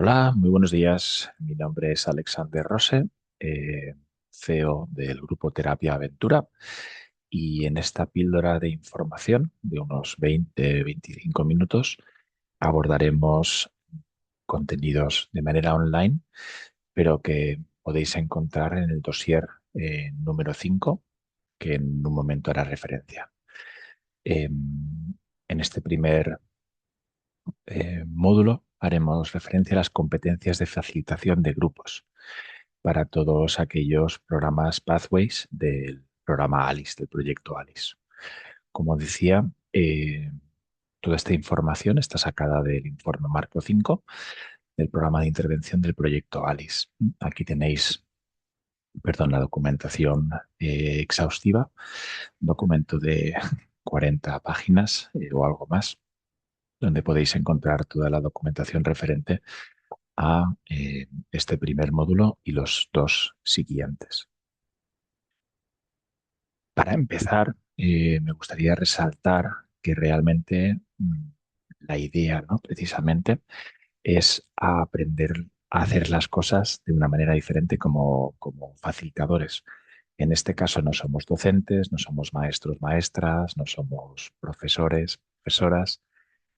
Hola, muy buenos días. Mi nombre es Alexander Rose, eh, CEO del grupo Terapia Aventura, y en esta píldora de información de unos 20-25 minutos abordaremos contenidos de manera online, pero que podéis encontrar en el dossier número 5, que en un momento hará referencia. En este primer módulo haremos referencia a las competencias de facilitación de grupos para todos aquellos programas Pathways del programa ALICE, del proyecto ALICE. Como decía, toda esta información está sacada del informe Marco 5 del programa de intervención del proyecto ALICE. Aquí tenéis, perdón, la documentación exhaustiva, documento de 40 páginas o algo más, donde podéis encontrar toda la documentación referente a este primer módulo y los dos siguientes. Para empezar, me gustaría resaltar que realmente la idea, ¿no? Precisamente, es aprender a hacer las cosas de una manera diferente como facilitadores. En este caso no somos docentes, no somos maestros, maestras, no somos profesores, profesoras,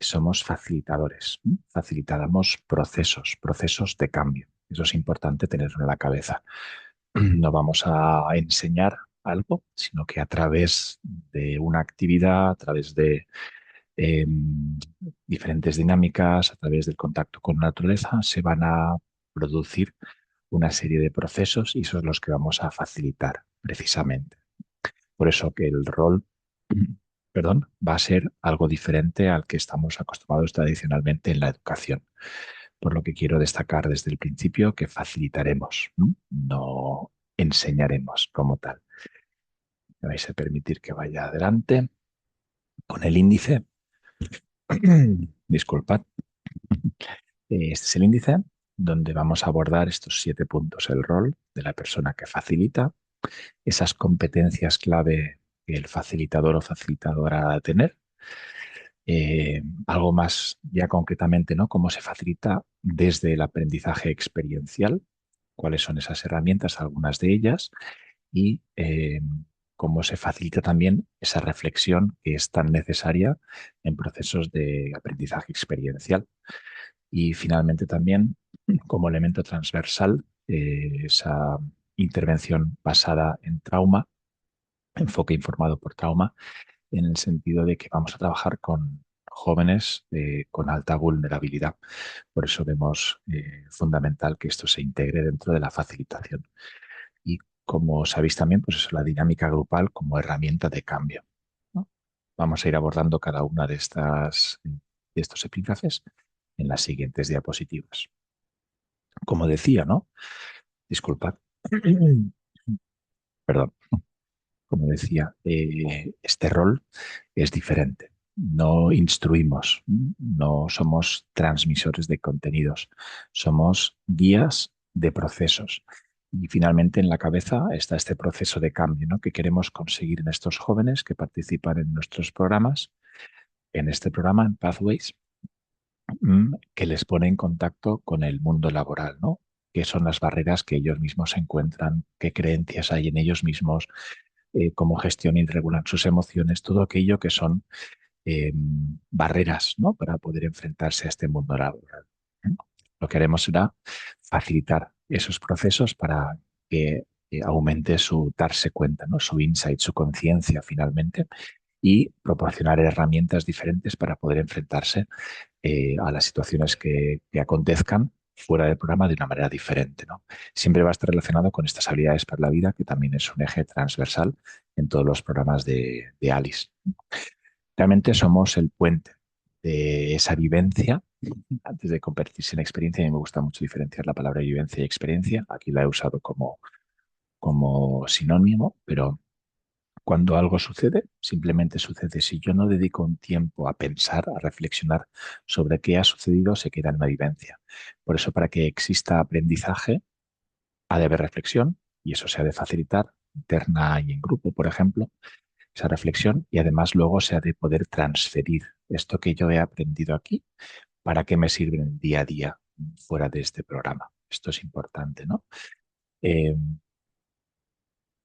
somos facilitadores. Facilitamos procesos de cambio. Eso es importante tenerlo en la cabeza. No vamos a enseñar algo, sino que a través de una actividad, a través de eh, diferentes dinámicas, a través del contacto con la naturaleza, se van a producir una serie de procesos y esos son los que vamos a facilitar precisamente. Por eso que el rol, perdón, va a ser algo diferente al que estamos acostumbrados tradicionalmente en la educación. Por lo que quiero destacar desde el principio que facilitaremos, no enseñaremos como tal. Me vais a permitir que vaya adelante con el índice. Disculpad. Este es el índice donde vamos a abordar estos 7 puntos. El rol de la persona que facilita, esas competencias clave que el facilitador o facilitadora ha de tener. Algo más ya concretamente, ¿no? Cómo se facilita desde el aprendizaje experiencial, cuáles son esas herramientas, algunas de ellas, y cómo se facilita también esa reflexión que es tan necesaria en procesos de aprendizaje experiencial. Y finalmente también, como elemento transversal, esa intervención basada en trauma, enfoque informado por trauma, en el sentido de que vamos a trabajar con jóvenes con alta vulnerabilidad. Por eso vemos fundamental que esto se integre dentro de la facilitación. Y como sabéis también, pues eso, la dinámica grupal como herramienta de cambio, ¿no? Vamos a ir abordando cada una de estos epígrafes en las siguientes diapositivas. Como decía, ¿no? Disculpad. Perdón. Como decía, este rol es diferente. No instruimos, no somos transmisores de contenidos, somos guías de procesos. Y finalmente en la cabeza está este proceso de cambio, ¿no? Que queremos conseguir en estos jóvenes que participan en nuestros programas, en este programa, en Pathways, que les pone en contacto con el mundo laboral, ¿no? ¿Qué son las barreras que ellos mismos encuentran? ¿Qué creencias hay en ellos mismos? Cómo gestionan y regulan sus emociones, todo aquello que son barreras, ¿no? Para poder enfrentarse a este mundo laboral, ¿no? Lo que haremos será facilitar esos procesos para que aumente su darse cuenta, ¿no? Su insight, su conciencia finalmente, y proporcionar herramientas diferentes para poder enfrentarse a las situaciones que acontezcan fuera del programa de una manera diferente, ¿no? Siempre va a estar relacionado con estas habilidades para la vida, que también es un eje transversal en todos los programas de ALICE. Realmente somos el puente de esa vivencia antes de convertirse en experiencia. A mí me gusta mucho diferenciar la palabra vivencia y experiencia. Aquí la he usado como sinónimo, pero cuando algo sucede, simplemente sucede. Si yo no dedico un tiempo a pensar, a reflexionar sobre qué ha sucedido, se queda en una vivencia. Por eso, para que exista aprendizaje, ha de haber reflexión y eso se ha de facilitar interna y en grupo, por ejemplo, esa reflexión, y además luego se ha de poder transferir esto que yo he aprendido aquí, para qué me sirve en el día a día. fuera de este programa. Esto es importante, ¿no? Eh,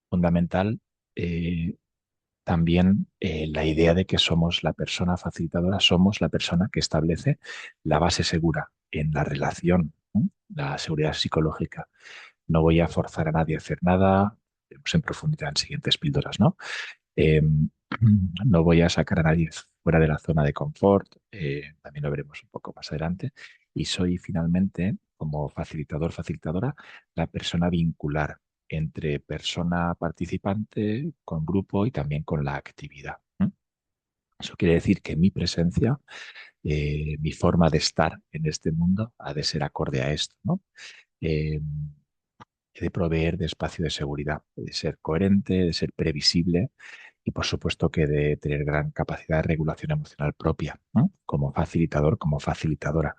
Fundamental también la idea de que somos la persona facilitadora, somos la persona que establece la base segura en la relación, ¿no? La seguridad psicológica. No voy a forzar a nadie a hacer nada, veremos en profundidad en siguientes píldoras, ¿no? Eh, no voy a sacar a nadie fuera de la zona de confort, también lo veremos un poco más adelante. Y soy finalmente, como facilitador, facilitadora, la persona vincular entre persona participante, con grupo y también con la actividad. Eso quiere decir que mi presencia, mi forma de estar en este mundo ha de ser acorde a esto, ¿no? Eh, He de proveer de espacio de seguridad, de ser coherente, de ser previsible y por supuesto que de tener gran capacidad de regulación emocional propia, ¿no? Como facilitador, como facilitadora.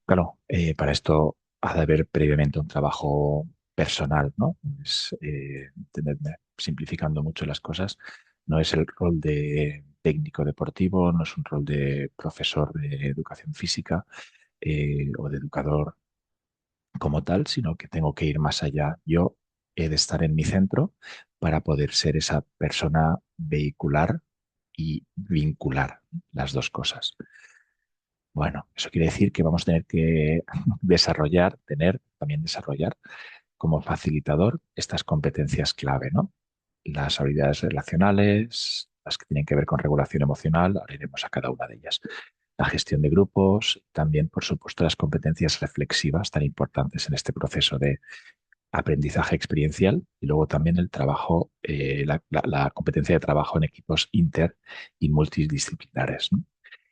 Claro, para esto ha de haber previamente un trabajo personal, ¿no? Entendedme, simplificando mucho las cosas, no es el rol de técnico deportivo, no es un rol de profesor de educación física o de educador como tal, sino que tengo que ir más allá. Yo he de estar en mi centro para poder ser esa persona vehicular y vincular las dos cosas. Bueno, eso quiere decir que vamos a tener que también desarrollar como facilitador estas competencias clave, ¿no? Las habilidades relacionales, las que tienen que ver con regulación emocional, ahora iremos a cada una de ellas. La gestión de grupos, también, por supuesto, las competencias reflexivas tan importantes en este proceso de aprendizaje experiencial y luego también el trabajo, la competencia de trabajo en equipos inter y multidisciplinares, ¿no?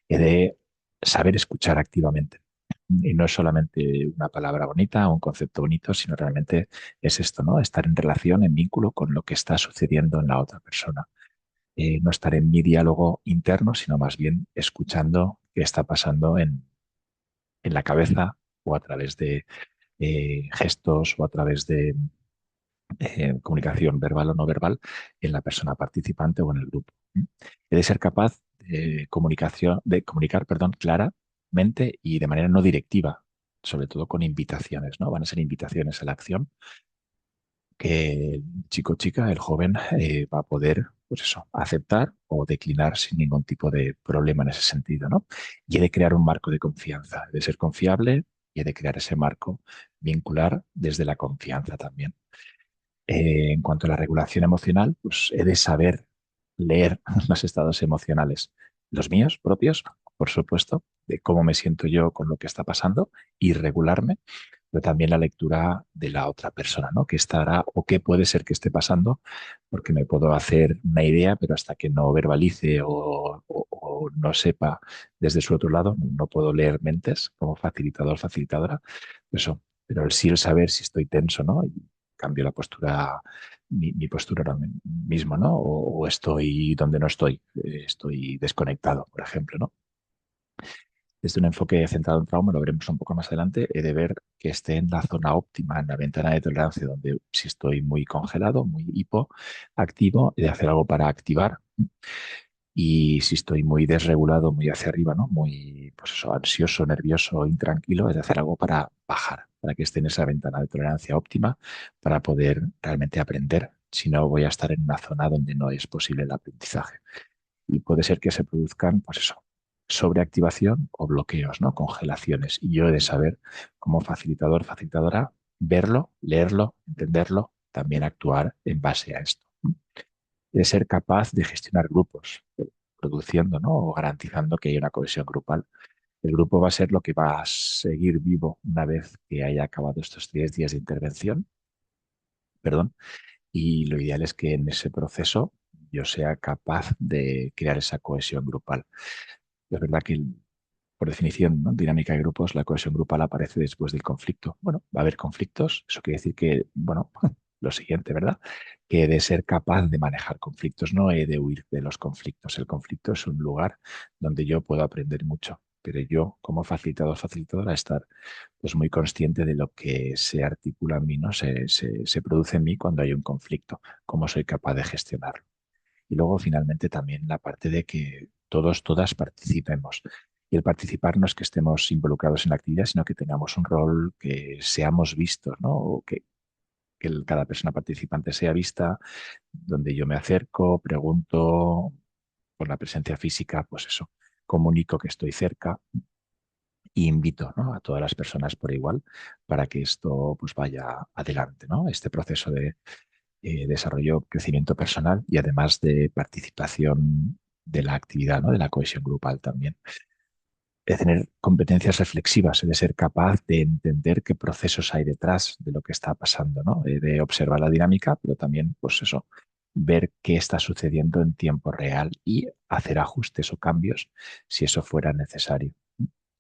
He de saber escuchar activamente. Y no es solamente una palabra bonita o un concepto bonito, sino realmente es esto, ¿no? Estar en relación, en vínculo con lo que está sucediendo en la otra persona. No estar en mi diálogo interno, sino más bien escuchando qué está pasando en la cabeza o a través de gestos o a través de comunicación verbal o no verbal en la persona participante o en el grupo. He de ser capaz de comunicar, perdón, claramente y de manera no directiva, sobre todo con invitaciones, ¿no? Van a ser invitaciones a la acción que el chico o chica, el joven, va a poder, pues eso, aceptar o declinar sin ningún tipo de problema en ese sentido, ¿no? Y he de crear un marco de confianza, he de ser confiable y he de crear ese marco vincular desde la confianza también. En cuanto a la regulación emocional, pues he de saber leer los estados emocionales, los míos propios, por supuesto, de cómo me siento yo con lo que está pasando y regularme, pero también la lectura de la otra persona, ¿no? ¿Qué estará o qué puede ser que esté pasando? Porque me puedo hacer una idea, pero hasta que no verbalice o no sepa desde su otro lado, no puedo leer mentes como facilitador, facilitadora. Eso, pero el sí el saber si estoy tenso, ¿no? Y cambio la postura, mi postura ahora mismo, ¿no? O estoy donde no estoy, estoy desconectado, por ejemplo, ¿no? Desde un enfoque centrado en trauma, lo veremos un poco más adelante, he de ver que esté en la zona óptima, en la ventana de tolerancia, donde si estoy muy congelado, muy hipoactivo, he de hacer algo para activar. Y si estoy muy desregulado, muy hacia arriba, ¿no? Muy, pues eso, ansioso, nervioso, intranquilo, he de hacer algo para bajar, para que esté en esa ventana de tolerancia óptima, para poder realmente aprender. Si no, voy a estar en una zona donde no es posible el aprendizaje y puede ser que se produzcan, pues eso, sobreactivación o bloqueos, ¿no? Congelaciones. Y yo he de saber, como facilitador, facilitadora, verlo, leerlo, entenderlo, también actuar en base a esto. He de ser capaz de gestionar grupos, produciendo, ¿no? O garantizando que haya una cohesión grupal. El grupo va a ser lo que va a seguir vivo una vez que haya acabado estos 10 días de intervención, perdón, y lo ideal es que en ese proceso yo sea capaz de crear esa cohesión grupal. Es verdad que, por definición, ¿no? Dinámica de grupos, la cohesión grupal aparece después del conflicto. Bueno, va a haber conflictos, eso quiere decir que, bueno, lo siguiente, ¿verdad? Que he de ser capaz de manejar conflictos, no he de huir de los conflictos. El conflicto es un lugar donde yo puedo aprender mucho, pero yo, como facilitador, facilitadora, estar pues muy consciente de lo que se articula en mí, ¿no? Se produce en mí cuando hay un conflicto, cómo soy capaz de gestionarlo. Y luego, finalmente, también la parte de que todos, todas participemos. Y el participar no es que estemos involucrados en la actividad, sino que tengamos un rol, que seamos vistos, ¿no? O que cada persona participante sea vista, donde yo me acerco, pregunto, con la presencia física, pues eso, comunico que estoy cerca y invito, ¿no?, a todas las personas por igual para que esto pues vaya adelante, ¿no? Este proceso de desarrollo, crecimiento personal y además de participación de la actividad, ¿no?, de la cohesión grupal también. De tener competencias reflexivas, de ser capaz de entender qué procesos hay detrás de lo que está pasando, ¿no? De observar la dinámica, pero también, pues eso, ver qué está sucediendo en tiempo real y hacer ajustes o cambios si eso fuera necesario.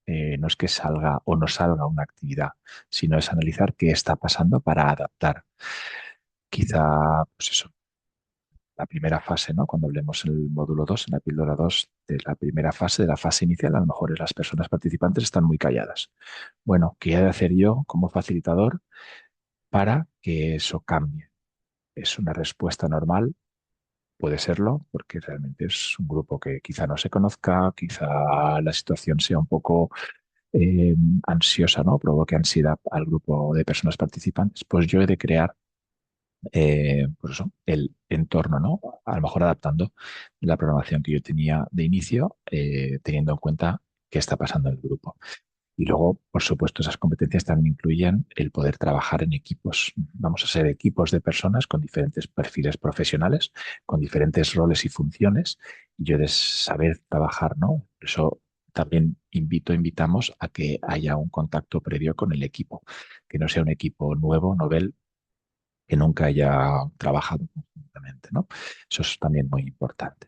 No es que salga o no salga una actividad, sino es analizar qué está pasando para adaptar. Quizá, pues eso, la primera fase, ¿no? Cuando hablemos en el módulo 2, en la píldora 2, de la primera fase, de la fase inicial, a lo mejor las personas participantes están muy calladas. Bueno, ¿qué he de hacer yo como facilitador para que eso cambie? ¿Es una respuesta normal? Puede serlo, porque realmente es un grupo que quizá no se conozca, quizá la situación sea un poco eh, ansiosa, ¿no? Provoque ansiedad al grupo de personas participantes. Pues yo he de crear pues eso, el entorno, ¿no? A lo mejor adaptando la programación que yo tenía de inicio, teniendo en cuenta qué está pasando en el grupo. Y luego, por supuesto, esas competencias también incluyen el poder trabajar en equipos. Vamos a ser equipos de personas con diferentes perfiles profesionales, con diferentes roles y funciones, y yo he de saber trabajar, ¿no? Por eso también invitamos a que haya un contacto previo con el equipo, que no sea un equipo nuevo, novel, que nunca haya trabajado conjuntamente, ¿no? Eso es también muy importante.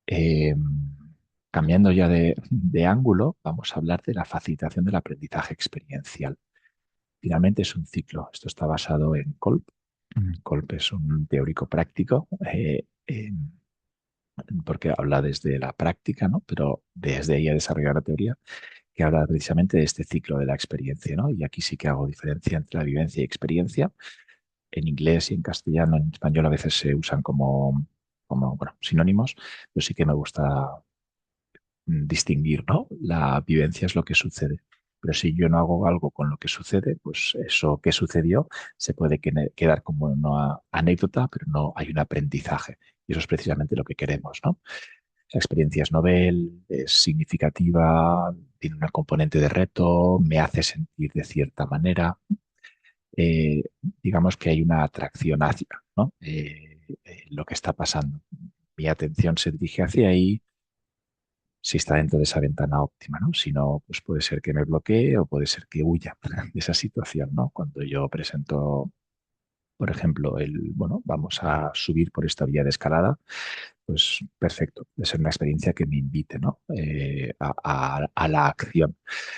Eh, Cambiando ya de ángulo, vamos a hablar de la facilitación del aprendizaje experiencial. Finalmente es un ciclo. Esto está basado en Kolb. Kolb es un teórico práctico, porque habla desde la práctica, ¿no? Pero desde ella desarrolla la teoría que habla precisamente de este ciclo de la experiencia, ¿no? Y aquí sí que hago diferencia entre la vivencia y experiencia. En inglés y en castellano, en español a veces se usan como bueno, sinónimos, pero sí que me gusta distinguir, ¿no? La vivencia es lo que sucede. Pero si yo no hago algo con lo que sucede, pues eso que sucedió se puede quedar como una anécdota, pero no hay un aprendizaje. Y eso es precisamente lo que queremos, ¿no? La experiencia es novel, es significativa, tiene un componente de reto, me hace sentir de cierta manera. eh, digamos que hay una atracción hacia, ¿no? Lo que está pasando. Mi atención se dirige hacia ahí si está dentro de esa ventana óptima, ¿no? Si no, pues puede ser que me bloquee o puede ser que huya de esa situación, ¿no? Cuando yo presento, por ejemplo, bueno, vamos a subir por esta vía de escalada, pues perfecto, debe ser una experiencia que me invite, ¿no? A la acción.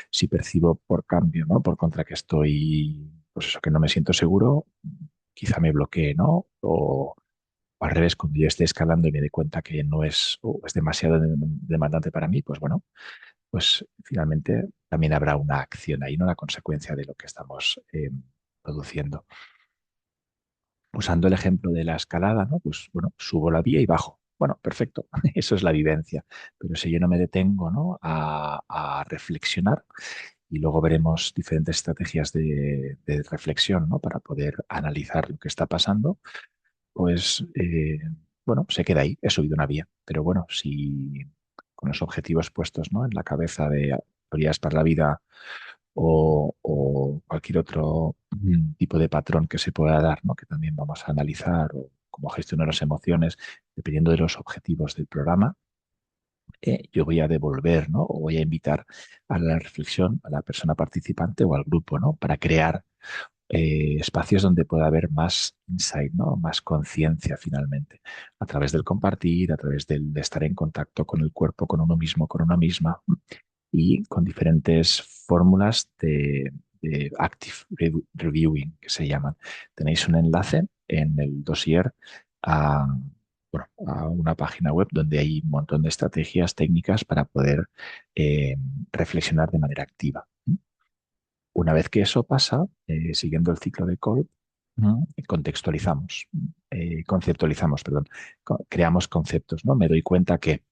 Si percibo por cambio, ¿no? Por contra que estoy, pues eso, que no me siento seguro, quizá me bloquee, ¿no? O al revés, cuando yo esté escalando y me dé cuenta que no es, o es demasiado demandante para mí, pues bueno, pues finalmente también habrá una acción ahí, ¿no? La consecuencia de lo que estamos produciendo. Usando el ejemplo de la escalada, ¿no? Pues bueno, subo la vía y bajo. Bueno, perfecto, eso es la vivencia. Pero si yo no me detengo, ¿no?, a reflexionar, y luego veremos diferentes estrategias de reflexión, ¿no?, para poder analizar lo que está pasando, pues bueno, se queda ahí, he subido una vía. Pero bueno, si con los objetivos puestos, ¿no?, en la cabeza de habilidades para la vida o cualquier otro tipo de patrón que se pueda dar, ¿no?, que también vamos a analizar, o cómo gestionar las emociones, dependiendo de los objetivos del programa, yo voy a devolver, ¿no?, o voy a invitar a la reflexión a la persona participante o al grupo, ¿no?, para crear espacios donde pueda haber más insight, ¿no?, más conciencia finalmente, a través del compartir, a través de estar en contacto con el cuerpo, con uno mismo, con una misma, y con diferentes fórmulas de active reviewing, que se llaman. Tenéis un enlace en el dossier a, bueno, a una página web donde hay un montón de estrategias técnicas para poder eh, reflexionar de manera activa. Una vez que eso pasa, siguiendo el ciclo de Kolb, contextualizamos, conceptualizamos, perdón, creamos conceptos, ¿no? Me doy cuenta que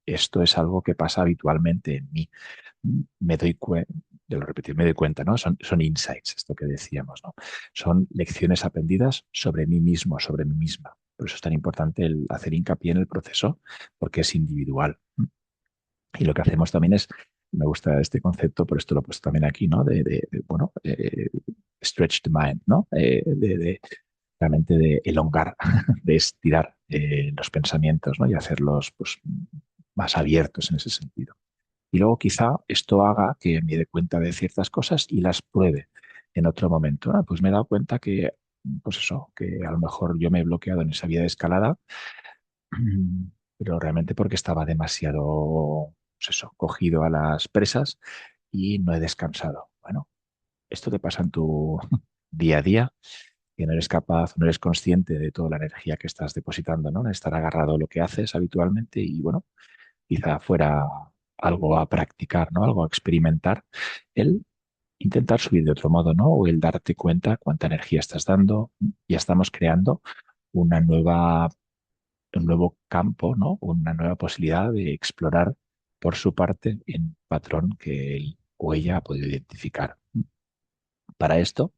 esto es algo que pasa habitualmente en mí. Me doy cuenta, de lo repetir, me doy cuenta, ¿no? Son insights, esto que decíamos, ¿no? Son lecciones aprendidas sobre mí mismo, sobre mí misma. Por eso es tan importante el hacer hincapié en el proceso, porque es individual. Y lo que hacemos también es, me gusta este concepto, por esto lo he puesto también aquí, ¿no? Bueno, stretch the mind, ¿no? Realmente de elongar, de estirar los pensamientos, ¿no? Y hacerlos pues, más abiertos en ese sentido. Y luego quizá esto haga que me dé cuenta de ciertas cosas y las pruebe en otro momento, ¿no? Pues me he dado cuenta que, pues eso, que a lo mejor yo me he bloqueado en esa vía de escalada, pero realmente porque estaba demasiado, pues eso, cogido a las presas y no he descansado. Bueno, esto te pasa en tu día a día, que no eres capaz, no eres consciente de toda la energía que estás depositando, ¿no? En estar agarrado a lo que haces habitualmente y bueno, quizá fuera algo a practicar, ¿no? Algo a experimentar, el intentar subir de otro modo, ¿no? O el darte cuenta cuánta energía estás dando. Ya estamos creando una nueva, un nuevo campo, ¿no? Una nueva posibilidad de explorar por su parte en patrón que él o ella ha podido identificar. Para esto,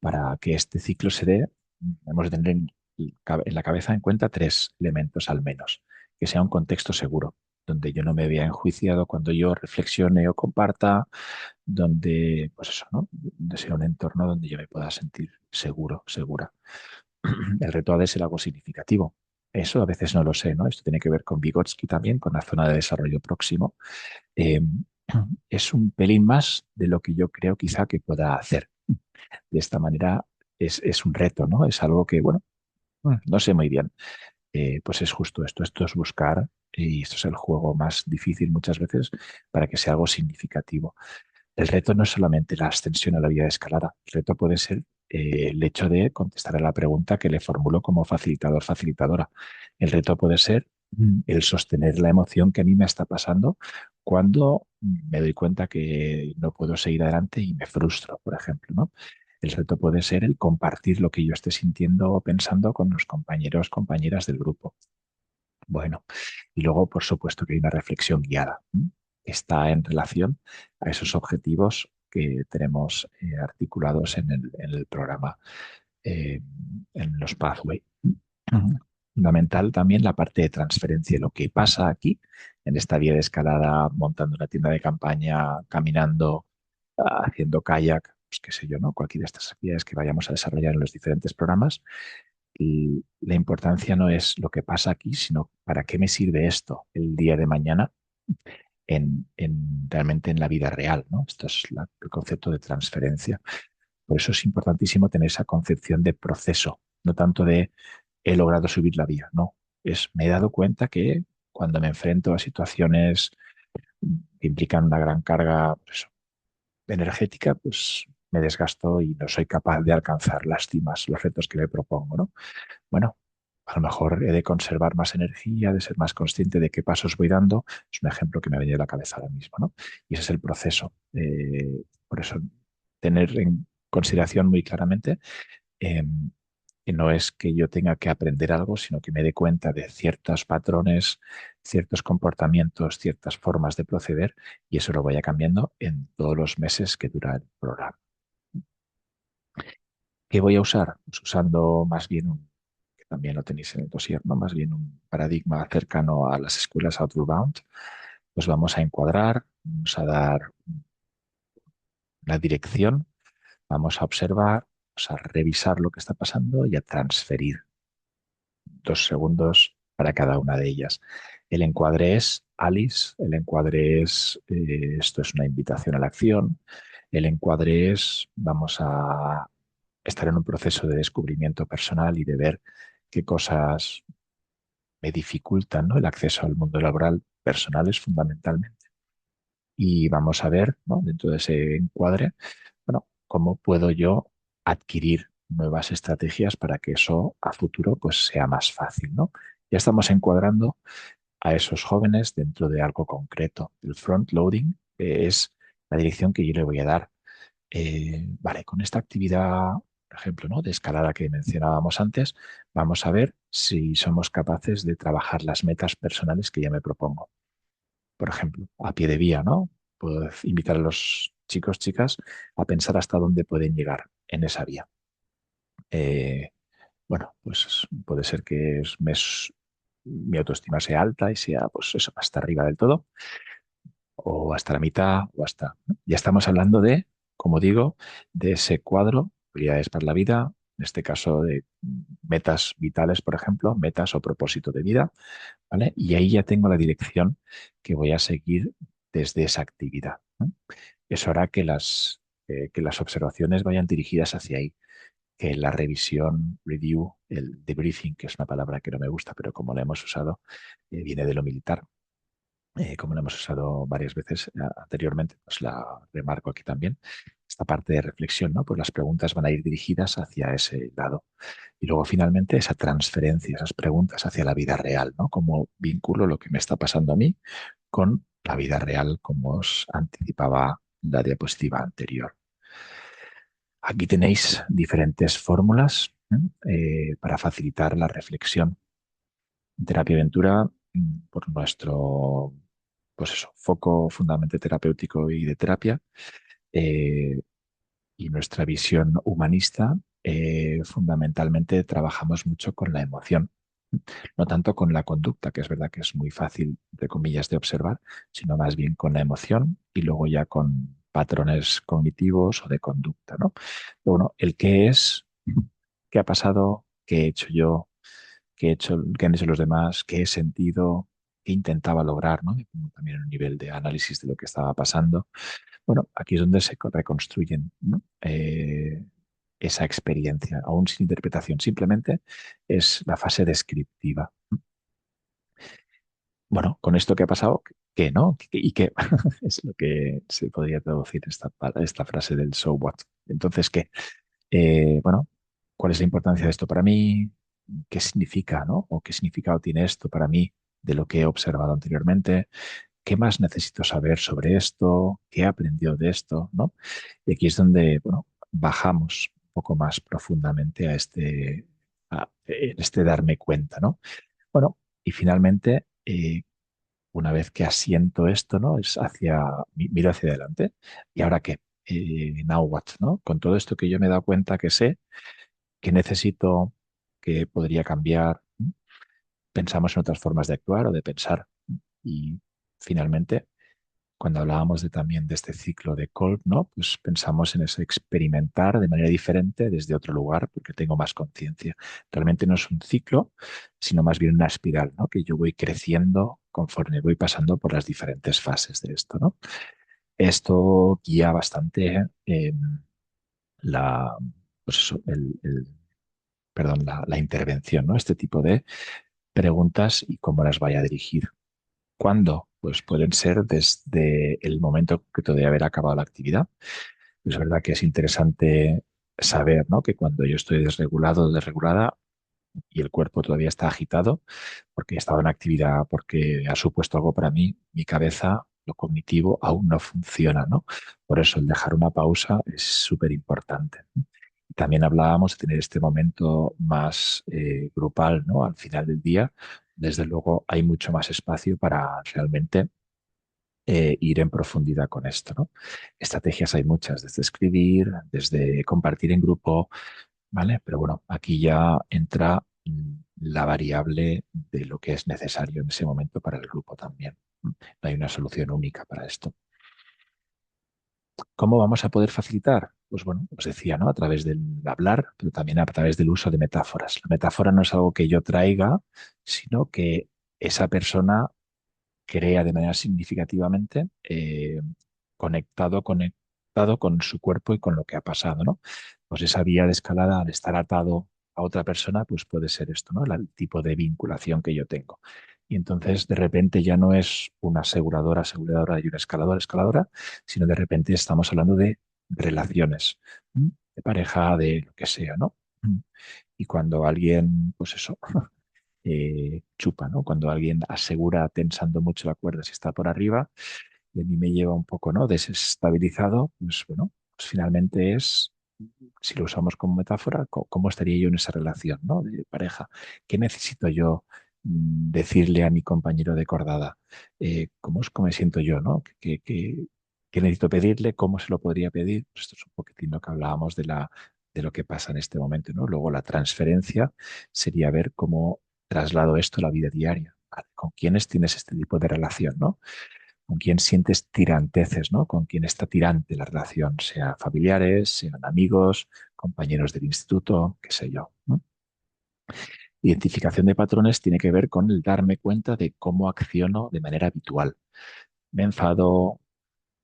para que este ciclo se dé, hemos de tener en la cabeza en cuenta tres elementos al menos. Que sea un contexto seguro, donde yo no me vea enjuiciado cuando yo reflexione o comparta, donde, pues eso, ¿no? Donde sea un entorno donde yo me pueda sentir seguro, segura. El reto ha de ser algo significativo. Eso a veces no lo sé, ¿no? Esto tiene que ver con Vygotsky también, con la zona de desarrollo próximo. Eh, es un pelín más de lo que yo creo quizá que pueda hacer. De esta manera es un reto, ¿no? Es algo que, bueno, no sé muy bien. Pues es justo esto. Esto es buscar, y esto es el juego más difícil muchas veces, para que sea algo significativo. El reto no es solamente la ascensión a la vía de escalada. El reto puede ser el hecho de contestar a la pregunta que le formulo como facilitador, facilitadora. El reto puede ser el sostener la emoción que a mí me está pasando cuando me doy cuenta que no puedo seguir adelante y me frustro, por ejemplo, ¿no? El reto puede ser el compartir lo que yo esté sintiendo o pensando con los compañeros, compañeras del grupo. Bueno, y luego, por supuesto, que hay una reflexión guiada. Está en relación a esos objetivos que tenemos articulados en el programa, eh, en los pathways. Fundamental también la parte de transferencia, lo que pasa aquí, en esta vía de escalada, montando una tienda de campaña, caminando, haciendo kayak, pues qué sé yo, ¿no? Cualquiera de estas actividades que vayamos a desarrollar en los diferentes programas, y la importancia no es lo que pasa aquí, sino para qué me sirve esto el día de mañana realmente en la vida real, ¿no? Esto es el concepto de transferencia. Por eso es importantísimo tener esa concepción de proceso, no tanto de he logrado subir la vía, no. Me he dado cuenta que cuando me enfrento a situaciones que implican una gran carga pues eso, energética, pues me desgasto y no soy capaz de alcanzar las cimas, los retos que me propongo, ¿no? Bueno, a lo mejor he de conservar más energía, de ser más consciente de qué pasos voy dando. Es un ejemplo que me ha venido a la cabeza ahora mismo, ¿no? Y ese es el proceso. Por eso, tener en consideración muy claramente eh, que no es que yo tenga que aprender algo, sino que me dé cuenta de ciertos patrones, ciertos comportamientos, ciertas formas de proceder, y eso lo vaya cambiando en todos los meses que dura el programa. ¿Qué voy a usar? Pues usando más bien que también lo tenéis en el dossier, ¿no? Más bien un paradigma cercano a las escuelas Outward Bound. Pues vamos a encuadrar, vamos a dar la dirección, vamos a observar, vamos a revisar lo que está pasando y a transferir 2 segundos para cada una de ellas. El encuadre es Alice, el encuadre es esto es una invitación a la acción, el encuadre es vamos a estar en un proceso de descubrimiento personal y de ver qué cosas me dificultan, ¿no? El acceso al mundo laboral personal es fundamentalmente. Y vamos a ver, ¿no? Dentro de ese encuadre, bueno, cómo puedo yo adquirir nuevas estrategias para que eso a futuro pues sea más fácil, ¿no? Ya estamos encuadrando a esos jóvenes dentro de algo concreto. El front loading es la dirección que yo le voy a dar. Vale, con esta actividad, por ejemplo, ¿no? De escalada que mencionábamos antes, vamos a ver si somos capaces de trabajar las metas personales que ya me propongo. por ejemplo, a pie de vía, ¿no? Puedo invitar a los chicos, chicas, a pensar hasta dónde pueden llegar en esa vía. Eh, bueno, pues puede ser que mi autoestima sea alta y sea, pues eso, hasta arriba del todo, o hasta la mitad, o hasta, ¿no? Ya estamos hablando de, como digo, de ese cuadro, prioridades para la vida, en este caso de metas vitales, por ejemplo, metas o propósito de vida, ¿vale? Y ahí ya tengo la dirección que voy a seguir desde esa actividad, ¿no? Eso hará que las observaciones vayan dirigidas hacia ahí, que la revisión, review, el debriefing, que es una palabra que no me gusta, pero como la hemos usado, viene de lo militar, como la hemos usado varias veces anteriormente, pues la remarco aquí también. Esta parte de reflexión, ¿no? Pues las preguntas van a ir dirigidas hacia ese lado. Y luego finalmente esa transferencia, esas preguntas hacia la vida real, ¿no? Cómo vinculo lo que me está pasando a mí con la vida real, como os anticipaba la diapositiva anterior. Aquí tenéis diferentes fórmulas, para facilitar la reflexión. En Terapia Ventura, por nuestro, pues eso, foco fundamentalmente terapéutico y de terapia, eh, y nuestra visión humanista, fundamentalmente trabajamos mucho con la emoción, no tanto con la conducta, que es verdad que es muy fácil, entre comillas, de observar, sino más bien con la emoción y luego ya con patrones cognitivos o de conducta, ¿no? Pero bueno, el qué es, qué ha pasado, qué he hecho yo, qué he hecho, qué han hecho los demás, qué he sentido, qué intentaba lograr, ¿no? Y pongo también un nivel de análisis de lo que estaba pasando. Bueno, aquí es donde se reconstruyen, ¿no? Esa experiencia, aún sin interpretación, simplemente es la fase descriptiva. Bueno, con esto que ha pasado, ¿qué no? ¿Y qué? Es lo que se podría traducir esta frase del so what. Entonces, ¿qué? Bueno, ¿cuál es la importancia de esto para mí? ¿Qué significa, no? ¿O qué significado tiene esto para mí de lo que he observado anteriormente? ¿Qué más necesito saber sobre esto? ¿Qué he aprendido de esto? ¿No? Y aquí es donde, bueno, bajamos un poco más profundamente en este darme cuenta, ¿no? Bueno, y finalmente, una vez que asiento esto, ¿no? Es miro hacia adelante. ¿Y ahora qué? Now what, ¿no? Con todo esto que yo me he dado cuenta que sé, que necesito, que podría cambiar, ¿no? Pensamos en otras formas de actuar o de pensar. Y finalmente, cuando hablábamos también de este ciclo de Kolb, ¿no? Pues pensamos en ese experimentar de manera diferente desde otro lugar porque tengo más conciencia. Realmente no es un ciclo, sino más bien una espiral, ¿no? Que yo voy creciendo conforme voy pasando por las diferentes fases de esto, ¿no? Esto guía bastante la, pues eso, perdón, la intervención, ¿no? Este tipo de preguntas y cómo las vaya a dirigir. ¿Cuándo? Pues pueden ser desde el momento concreto de haber acabado la actividad. Es verdad que es interesante saber, ¿no? Que cuando yo estoy desregulado o desregulada y el cuerpo todavía está agitado, porque he estado en actividad, porque ha supuesto algo para mí, mi cabeza, lo cognitivo, aún no funciona, ¿no? Por eso el dejar una pausa es súper importante. También hablábamos de tener este momento más grupal, ¿no? Al final del día, desde luego hay mucho más espacio para realmente ir en profundidad con esto, ¿no? Estrategias hay muchas, desde escribir, desde compartir en grupo, ¿vale? Pero bueno, aquí ya entra la variable de lo que es necesario en ese momento para el grupo también. No hay una solución única para esto. ¿Cómo vamos a poder facilitar? Pues bueno, os decía, ¿no? A través del hablar, pero también a través del uso de metáforas. La metáfora no es algo que yo traiga, sino que esa persona crea de manera significativamente conectado con su cuerpo y con lo que ha pasado, ¿no? Pues esa vía de escalada, al estar atado a otra persona, pues puede ser esto, ¿no? El tipo de vinculación que yo tengo. Y entonces de repente ya no es una aseguradora y una escaladora, sino de repente estamos hablando de relaciones, ¿m? De pareja, de lo que sea, ¿no? Y cuando alguien, pues eso, chupa, ¿no? Cuando alguien asegura tensando mucho la cuerda si está por arriba y a mí me lleva un poco, ¿no? Desestabilizado, pues bueno, pues finalmente es, si lo usamos como metáfora, cómo estaría yo en esa relación, ¿no? De pareja. ¿Qué necesito yo decirle a mi compañero de cordada cómo me siento yo, ¿no? ¿Qué necesito pedirle? ¿Cómo se lo podría pedir? Pues esto es un poquitín lo que hablábamos de lo que pasa en este momento, ¿no? Luego la transferencia sería ver cómo traslado esto a la vida diaria. Vale, ¿con quiénes tienes este tipo de relación, ¿no? ¿Con quién sientes tiranteces, ¿no? ¿Con quién está tirante la relación? Sea familiares, sean amigos, compañeros del instituto, qué sé yo, ¿no? Identificación de patrones tiene que ver con el darme cuenta de cómo acciono de manera habitual. Me enfado,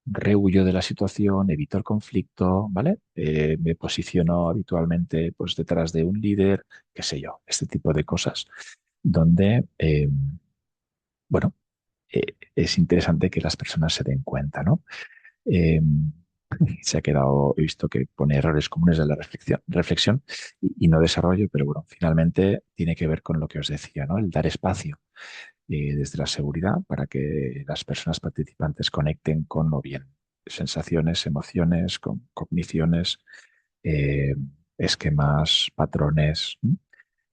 rehuyo de la situación, evito el conflicto, ¿vale? Me posiciono habitualmente pues, detrás de un líder, qué sé yo, este tipo de cosas, donde, bueno, es interesante que las personas se den cuenta, ¿no? Eh, Se ha quedado, he visto que pone errores comunes de la reflexión y no desarrollo, pero bueno, finalmente tiene que ver con lo que os decía, ¿no? El dar espacio desde la seguridad para que las personas participantes conecten con o bien sensaciones, emociones, con cogniciones, eh, esquemas, patrones. ¿M?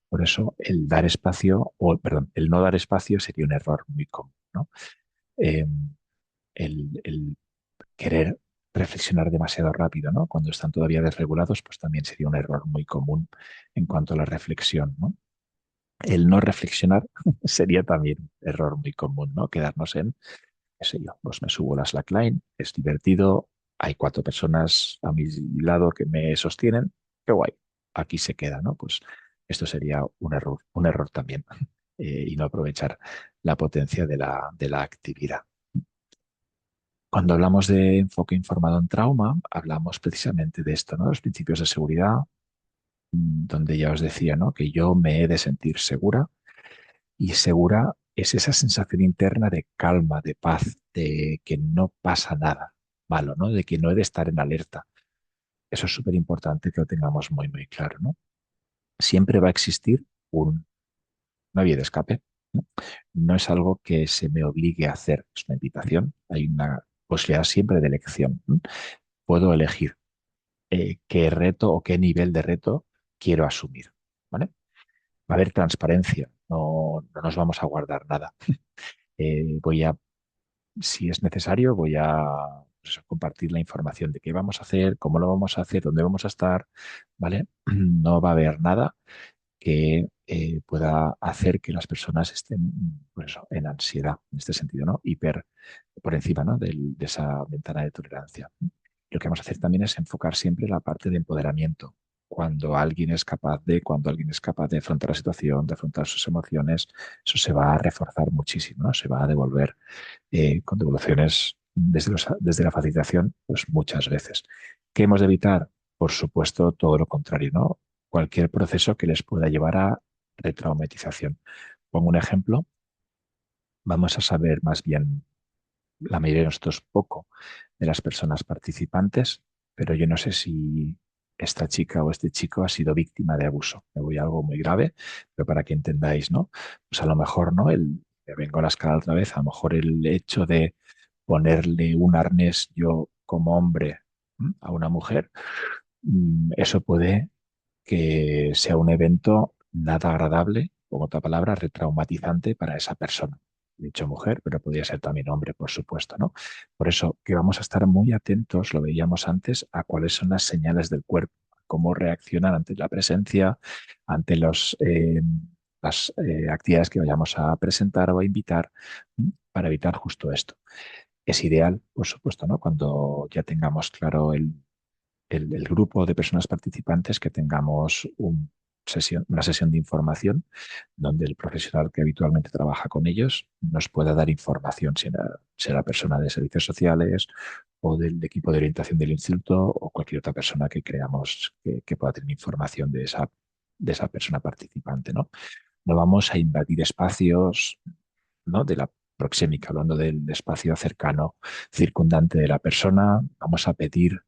Por eso el dar espacio, o perdón, el no dar espacio sería un error muy común, ¿no? Eh, el querer reflexionar demasiado rápido, ¿no? Cuando están todavía desregulados, pues también sería un error muy común en cuanto a la reflexión, ¿no? El no reflexionar sería también un error muy común, ¿no? Quedarnos en, qué sé yo, pues me subo la slackline, es divertido, hay cuatro personas a mi lado que me sostienen, qué guay, aquí se queda, ¿no? Pues esto sería un error también, y no aprovechar la potencia de la actividad. Cuando hablamos de enfoque informado en trauma, hablamos precisamente de esto, ¿no? Los principios de seguridad, donde ya os decía, ¿no? Que yo me he de sentir segura y segura es esa sensación interna de calma, de paz, de que no pasa nada malo, ¿no? De que no he de estar en alerta. Eso es súper importante que lo tengamos muy, muy claro, ¿no? Siempre va a existir una vía de escape, ¿no? No es algo que se me obligue a hacer, es una invitación, hay una posibilidad siempre de elección, ¿no? Puedo elegir qué reto o qué nivel de reto quiero asumir, ¿vale? Va a haber transparencia, no nos vamos a guardar nada. Voy a, si es necesario, voy a pues eso, compartir la información de qué vamos a hacer, cómo lo vamos a hacer, dónde vamos a estar, ¿vale? No va a haber nada que pueda hacer que las personas estén pues eso, en ansiedad, en este sentido, ¿no? Hiper por encima, ¿no? De esa ventana de tolerancia. Lo que vamos a hacer también es enfocar siempre la parte de empoderamiento. Cuando alguien es capaz de afrontar la situación, de afrontar sus emociones, eso se va a reforzar muchísimo, ¿no? Se va a devolver con devoluciones desde la facilitación, pues muchas veces. ¿Qué hemos de evitar? Por supuesto, todo lo contrario, ¿no? Cualquier proceso que les pueda llevar a retraumatización. Pongo un ejemplo, vamos a saber más bien la mayoría de nosotros poco de las personas participantes, pero yo no sé si esta chica o este chico ha sido víctima de abuso. Me voy a algo muy grave, pero para que entendáis, ¿no? Pues a lo mejor, ¿no? Me vengo a la escala otra vez, a lo mejor el hecho de ponerle un arnés yo como hombre a una mujer, eso puede que sea un evento nada agradable, o otra palabra, retraumatizante para esa persona. He dicho mujer, pero podría ser también hombre, por supuesto, ¿no? Por eso que vamos a estar muy atentos, lo veíamos antes, a cuáles son las señales del cuerpo, cómo reaccionan ante la presencia, ante las actividades que vayamos a presentar o a invitar, para evitar justo esto. Es ideal, por supuesto, ¿no? Cuando ya tengamos claro el grupo de personas participantes que tengamos una sesión de información donde el profesional que habitualmente trabaja con ellos nos pueda dar información, será persona de servicios sociales o del equipo de orientación del instituto o cualquier otra persona que creamos que pueda tener información de esa persona participante, ¿no? No vamos a invadir espacios, ¿no? De la proxémica, hablando del espacio cercano, circundante de la persona. Vamos a pedir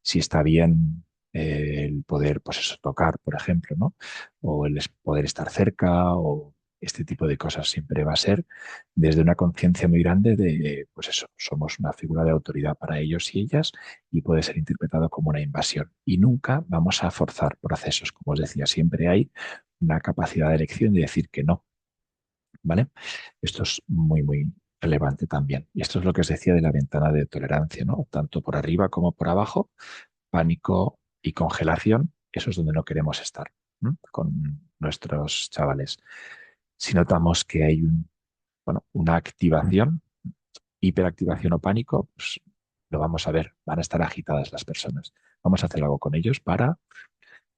si está bien el poder, pues eso, tocar, por ejemplo, ¿no? O el poder estar cerca o este tipo de cosas siempre va a ser desde una conciencia muy grande de, pues eso, somos una figura de autoridad para ellos y ellas y puede ser interpretado como una invasión. Y nunca vamos a forzar procesos, como os decía, siempre hay una capacidad de elección de decir que no, ¿vale? Esto es muy, muy relevante también. Y esto es lo que os decía de la ventana de tolerancia, ¿no? Tanto por arriba como por abajo, pánico y congelación, eso es donde no queremos estar, ¿no? Con nuestros chavales. Si notamos que hay una activación, hiperactivación o pánico, pues lo vamos a ver, van a estar agitadas las personas. Vamos a hacer algo con ellos para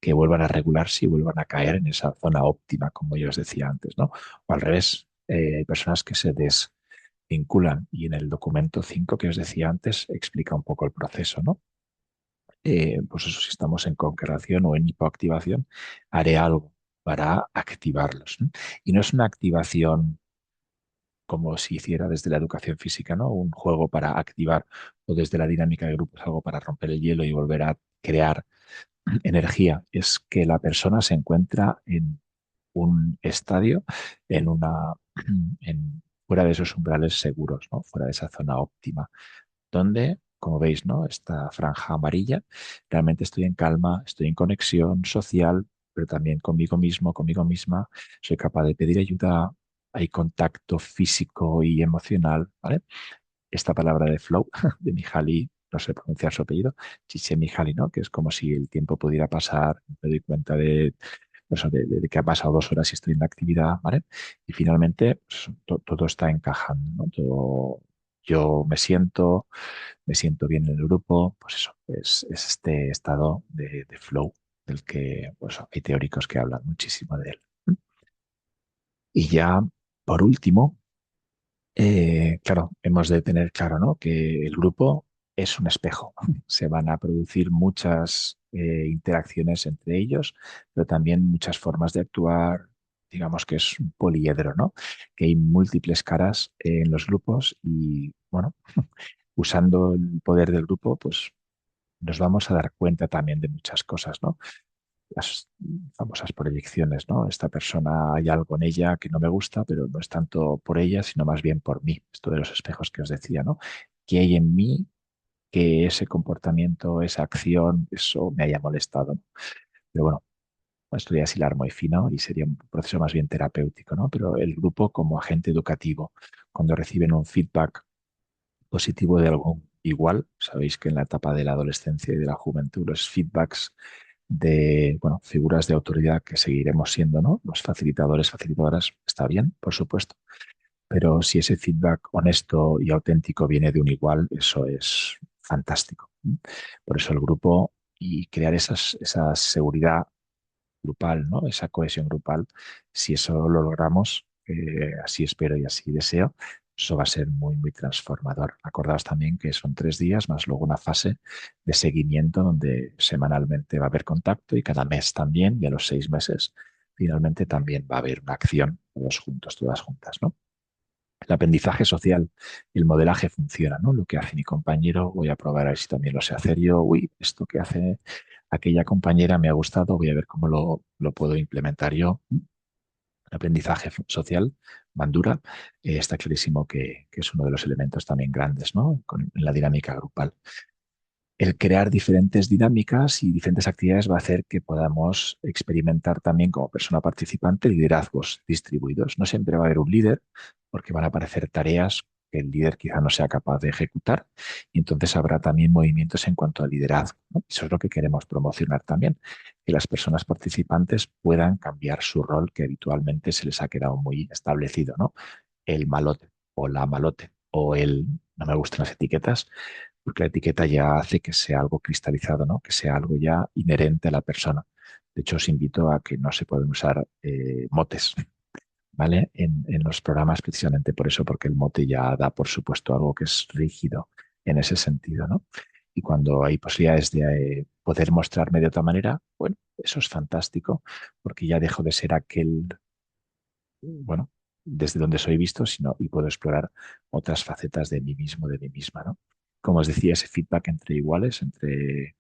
que vuelvan a regularse y vuelvan a caer en esa zona óptima, como yo os decía antes, ¿no? O al revés, hay personas que se desvinculan y en el documento 5 que os decía antes explica un poco el proceso, ¿no? Pues eso, si estamos en congelación o en hipoactivación, haré algo para activarlos, ¿no? Y no es una activación como si hiciera desde la educación física, ¿no? Un juego para activar o desde la dinámica de grupos algo para romper el hielo y volver a crear energía. Es que la persona se encuentra en un estadio, en una, fuera de esos umbrales seguros, ¿no? Fuera de esa zona óptima donde, como veis, ¿no? Esta franja amarilla, realmente estoy en calma, estoy en conexión social, pero también conmigo mismo, conmigo misma, soy capaz de pedir ayuda, hay contacto físico y emocional, ¿vale? Esta palabra de flow, de Mihaly, no sé pronunciar su apellido, Csikszentmihalyi, ¿no? Que es como si el tiempo pudiera pasar, me doy cuenta de, eso, de que ha pasado 2 horas y estoy en la actividad, ¿vale? Y finalmente pues, todo está encajando, ¿no? Todo, yo me siento bien en el grupo, pues eso, es este estado de flow del que pues, hay teóricos que hablan muchísimo de él. Y ya, por último, claro, hemos de tener claro, ¿no? Que el grupo es un espejo. Se van a producir muchas interacciones entre ellos, pero también muchas formas de actuar. Digamos que es un poliedro, ¿no? Que hay múltiples caras en los grupos y, bueno, usando el poder del grupo, pues nos vamos a dar cuenta también de muchas cosas, ¿no? Las famosas proyecciones, ¿no? Esta persona hay algo en ella que no me gusta, pero no es tanto por ella, sino más bien por mí. Esto de los espejos que os decía, ¿no? ¿Qué hay en mí que ese comportamiento, esa acción, eso me haya molestado, ¿no? Pero bueno, esto ya es hilar muy fino y sería un proceso más bien terapéutico, ¿no? Pero el grupo como agente educativo, cuando reciben un feedback positivo de algo igual. Sabéis que en la etapa de la adolescencia y de la juventud los feedbacks de, bueno, figuras de autoridad que seguiremos siendo, ¿no? Los facilitadores, facilitadoras, está bien, por supuesto, pero si ese feedback honesto y auténtico viene de un igual, eso es fantástico. Por eso el grupo y crear esa seguridad grupal, ¿no? Esa cohesión grupal, si eso lo logramos, así espero y así deseo, eso va a ser muy, muy transformador. Acordaos también que son 3 días más luego una fase de seguimiento donde semanalmente va a haber contacto y cada mes también, y a los 6 meses finalmente también va a haber una acción, todos juntos, todas juntas, ¿no? El aprendizaje social y el modelaje funciona, ¿no? Lo que hace mi compañero, voy a probar a ver si también lo sé hacer yo. Uy, esto que hace aquella compañera me ha gustado, voy a ver cómo lo puedo implementar yo. El aprendizaje social, Bandura, está clarísimo que es uno de los elementos también grandes, ¿no? En la dinámica grupal. El crear diferentes dinámicas y diferentes actividades va a hacer que podamos experimentar también como persona participante liderazgos distribuidos. No siempre va a haber un líder porque van a aparecer tareas que el líder quizá no sea capaz de ejecutar y entonces habrá también movimientos en cuanto al liderazgo, ¿no? Eso es lo que queremos promocionar también, que las personas participantes puedan cambiar su rol que habitualmente se les ha quedado muy establecido, ¿no? El malote o la malote o el no me gustan las etiquetas porque la etiqueta ya hace que sea algo cristalizado, ¿no? Que sea algo ya inherente a la persona. De hecho, os invito a que no se pueden usar motes, ¿vale? En los programas precisamente por eso, porque el mote ya da por supuesto algo que es rígido en ese sentido, ¿no? Y cuando hay posibilidades de poder mostrarme de otra manera, bueno, eso es fantástico, porque ya dejo de ser aquel, bueno, desde donde soy visto, sino y puedo explorar otras facetas de mí mismo, de mí misma, ¿no? Como os decía, ese feedback entre iguales, entre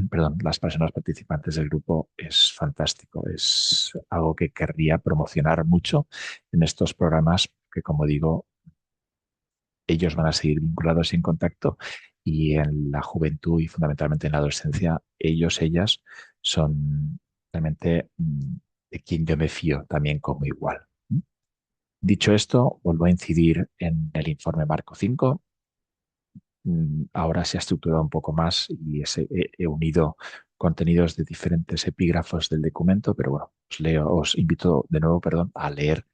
perdón, las personas participantes del grupo es fantástico. Es algo que querría promocionar mucho en estos programas que, como digo, ellos van a seguir vinculados y en contacto y en la juventud y fundamentalmente en la adolescencia, ellos, ellas son realmente de quien yo me fío también como igual. Dicho esto, vuelvo a incidir en el informe Marco 5. Ahora se ha estructurado un poco más y he unido contenidos de diferentes epígrafos del documento, pero bueno, os invito de nuevo, perdón, a leer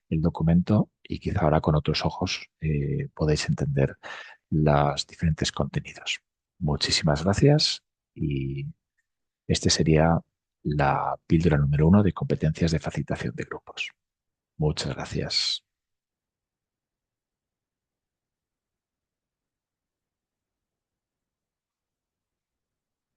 el documento y quizá ahora con otros ojos podéis entender los diferentes contenidos. Muchísimas gracias y este sería la píldora número 1 de competencias de facilitación de grupos. Muchas gracias.